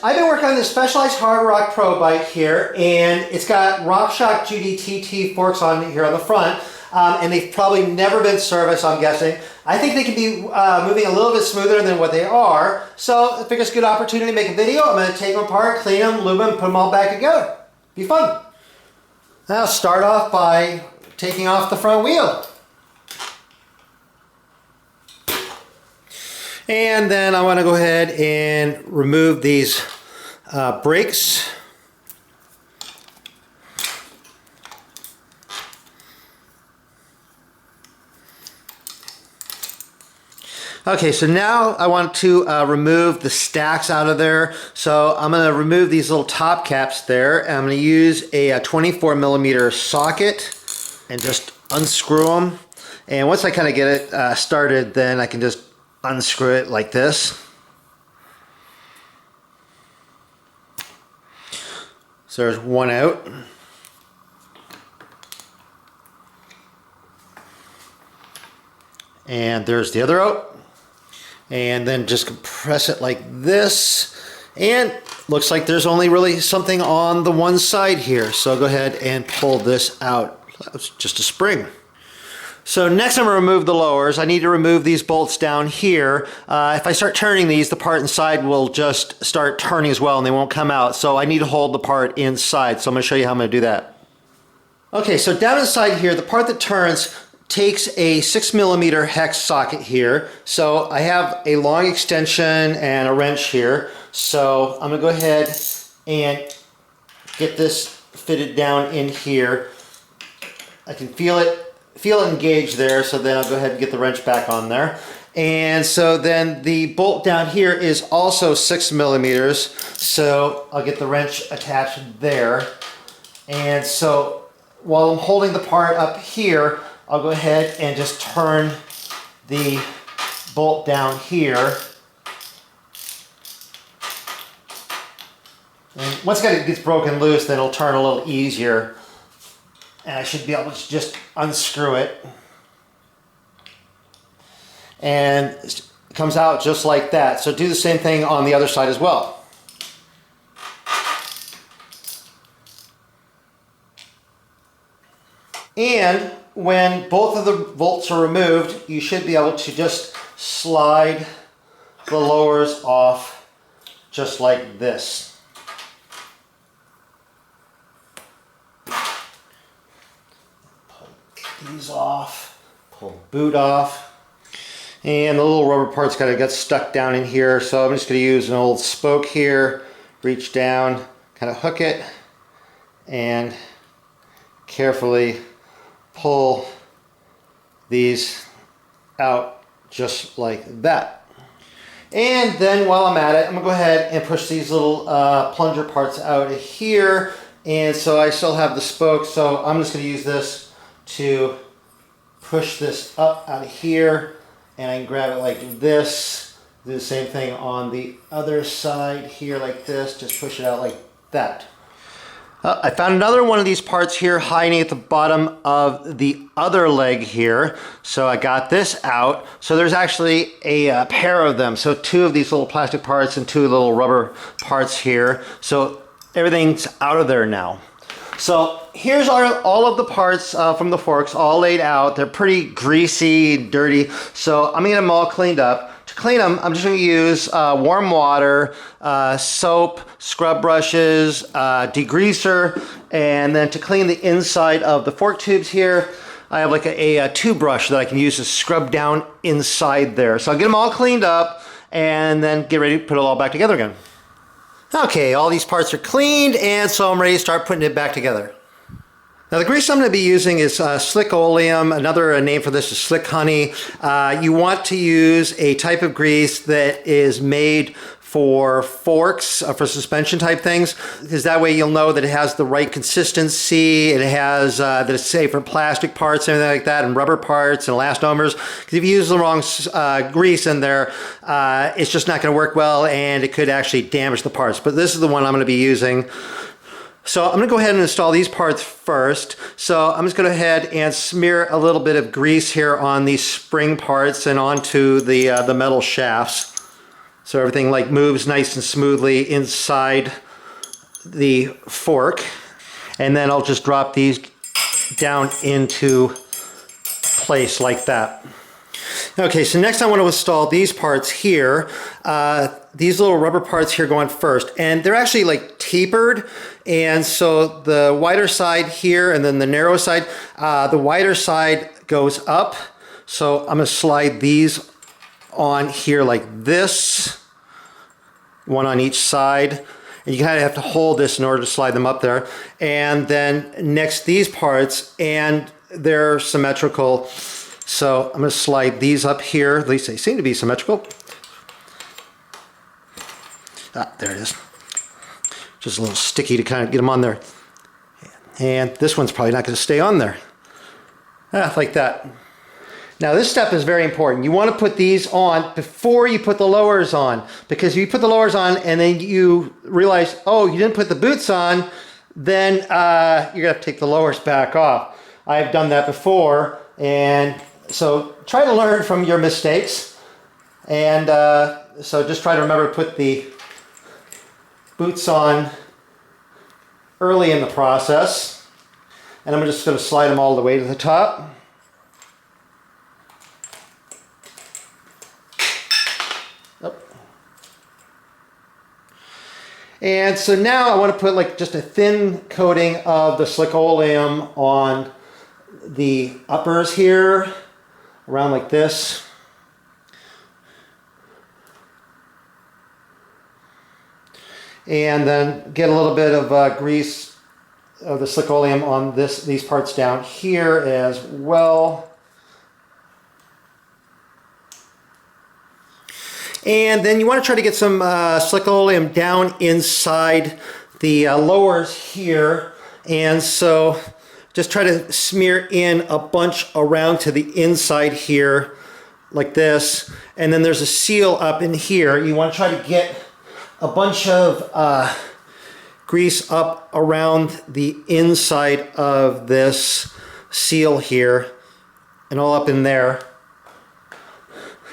I've been working on this Specialized Hardrock Pro bike here, and it's got RockShox Judy TT forks on here on the front, and they've probably never been serviced, I'm guessing. I think they can be moving a little bit smoother than what they are, so I figure it's a good opportunity to make a video. I'm going to take them apart, clean them, lube them, put them all back together. Be fun. Now I'll start off by taking off the front wheel. And then I want to go ahead and remove these brakes. Okay, so now I want to remove the stacks out of there. So I'm going to remove these little top caps there. And I'm going to use a 24mm socket and just unscrew them. And once I kind of get it started, then I can just unscrew it like this. So there's one out. And there's the other out. And then just compress it like this. And looks like there's only really something on the one side here. So I'll go ahead and pull this out. That's just a spring. So next I'm going to remove the lowers. I need to remove these bolts down here. If I start turning these, the part inside will just start turning as well and they won't come out. So I need to hold the part inside. So I'm going to show you how I'm going to do that. Okay, so down inside here, the part that turns takes a 6mm hex socket here. So I have a long extension and a wrench here. So I'm going to go ahead and get this fitted down in here. I can feel it engaged there, so then I'll go ahead and get the wrench back on there. And so then the bolt down here is also 6mm, so I'll get the wrench attached there. And so while I'm holding the part up here, I'll go ahead and just turn the bolt down here. And once it gets broken loose, then it'll turn a little easier. And I should be able to just unscrew it. And it comes out just like that. So do the same thing on the other side as well. And when both of the bolts are removed, you should be able to just slide the lowers off just like this. These off, pull the boot off, and the little rubber parts kind of got stuck down in here, so I'm just going to use an old spoke here, reach down, kind of hook it, and carefully pull these out just like that. And then while I'm at it, I'm going to go ahead and push these little plunger parts out of here, and so I still have the spoke, so I'm just going to use this to push this up out of here, and I can grab it like this. Do the same thing on the other side here like this, just push it out like that. I found another one of these parts here hiding at the bottom of the other leg here, so I got this out. So there's actually a pair of them, so two of these little plastic parts and two little rubber parts here, so everything's out of there now. So here's all of the parts from the forks all laid out. They're pretty greasy, dirty, so I'm gonna get them all cleaned up. To clean them, I'm just gonna use warm water, soap, scrub brushes, degreaser, and then to clean the inside of the fork tubes here, I have like a tube brush that I can use to scrub down inside there. So I'll get them all cleaned up and then get ready to put it all back together again. Okay, all these parts are cleaned, and so I'm ready to start putting it back together. Now the grease I'm going to be using is Slickoleum. Another name for this is Slick Honey. You want to use a type of grease that is made for forks, for suspension type things, because that way you'll know that it has the right consistency, it has that it's safe for plastic parts and everything like that, and rubber parts and elastomers. Because if you use the wrong grease in there, it's just not going to work well, and it could actually damage the parts. But this is the one I'm going to be using. So I'm going to go ahead and install these parts first. So I'm just going to go ahead and smear a little bit of grease here on these spring parts and onto the metal shafts. so everything like moves nice and smoothly inside the fork. And then I'll just drop these down into place like that. Okay, so next I want to install these parts here. These little rubber parts here go on first, and they're actually like tapered, and so the wider side here and then the narrow side, the wider side goes up. So I'm going to slide these on here like this, one on each side. And you kind of have to hold this in order to slide them up there. And then next these parts, and they're symmetrical. So I'm going to slide these up here. At least they seem to be symmetrical. Ah, there it is. Just a little sticky to kind of get them on there. And this one's probably not going to stay on there. Ah, like that. Now this step is very important. You want to put these on before you put the lowers on, because if you put the lowers on and then you realize, oh, you didn't put the boots on, then you're going to have to take the lowers back off. I've done that before, and so try to learn from your mistakes. And so just try to remember to put the boots on early in the process. And I'm just going to slide them all the way to the top. And so now I want to put like just a thin coating of the Slickoleum on the uppers here, around like this. And then get a little bit of grease of the Slickoleum on these parts down here as well. And then you want to try to get some Slickoleum down inside the lowers here. And so just try to smear in a bunch around to the inside here, like this. And then there's a seal up in here. You want to try to get a bunch of grease up around the inside of this seal here and all up in there.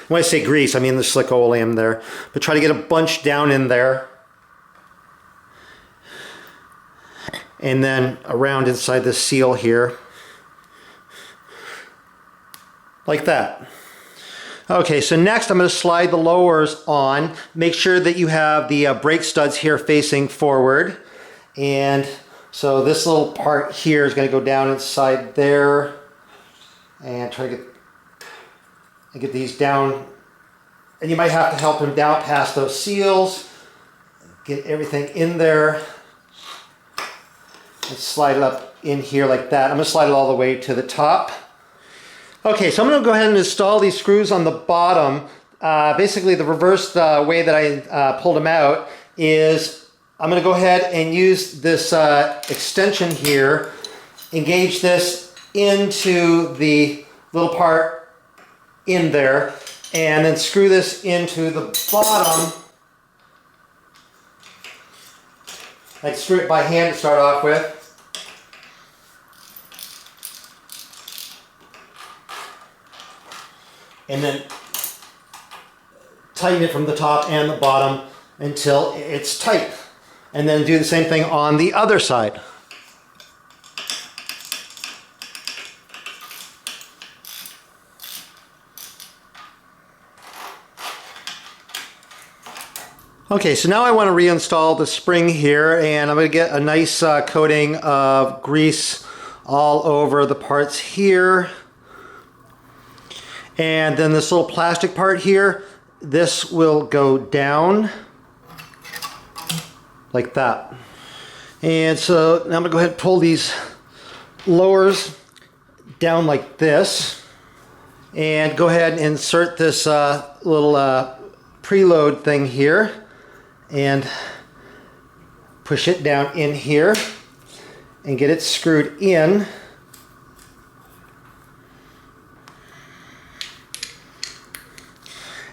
When I say grease, I mean the Slickoleum there. But try to get a bunch down in there. And then around inside the seal here. Like that. Okay, so next I'm going to slide the lowers on. Make sure that you have the brake studs here facing forward. And so this little part here is going to go down inside there. And try to get these down, and you might have to help them down past those seals. Get everything in there and slide it up in here like that. I'm going to slide it all the way to the top. Okay, so I'm going to go ahead and install these screws on the bottom. Basically the reverse way that I pulled them out is I'm going to go ahead and use this extension here, engage this into the little part in there, and then screw this into the bottom. I screw it by hand to start off with. And then tighten it from the top and the bottom until it's tight. And then do the same thing on the other side. Okay, so now I want to reinstall the spring here, and I'm going to get a nice coating of grease all over the parts here. And then this little plastic part here, this will go down like that. And so now I'm going to go ahead and pull these lowers down like this, and go ahead and insert this little preload thing here. And push it down in here and get it screwed in.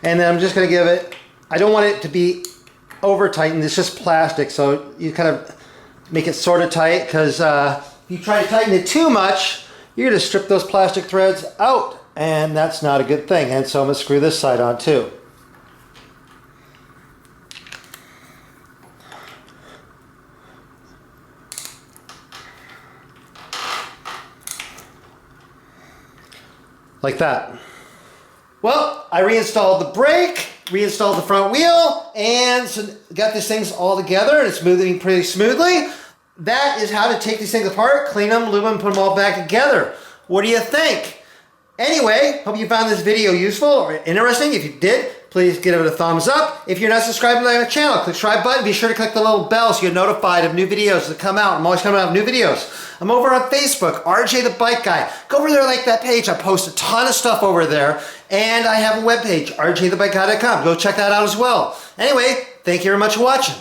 And then I'm just going to give it, I don't want it to be over tightened, it's just plastic, so you kind of make it sort of tight, because if you try to tighten it too much, you're going to strip those plastic threads out, and that's not a good thing. And so I'm going to screw this side on too. like that. Well, I reinstalled the brake, reinstalled the front wheel, and so got these things all together, and it's moving pretty smoothly. That is how to take these things apart, clean them, lube them, put them all back together. What do you think? Anyway, hope you found this video useful or interesting. If you did, please give it a thumbs up. If you're not subscribed to my channel, click the subscribe button. Be sure to click the little bell so you're notified of new videos that come out. I'm always coming out with new videos. I'm over on Facebook, RJ the Bike Guy. Go over there, like that page. I post a ton of stuff over there. And I have a webpage, rjthebikeguy.com. Go check that out as well. Anyway, thank you very much for watching.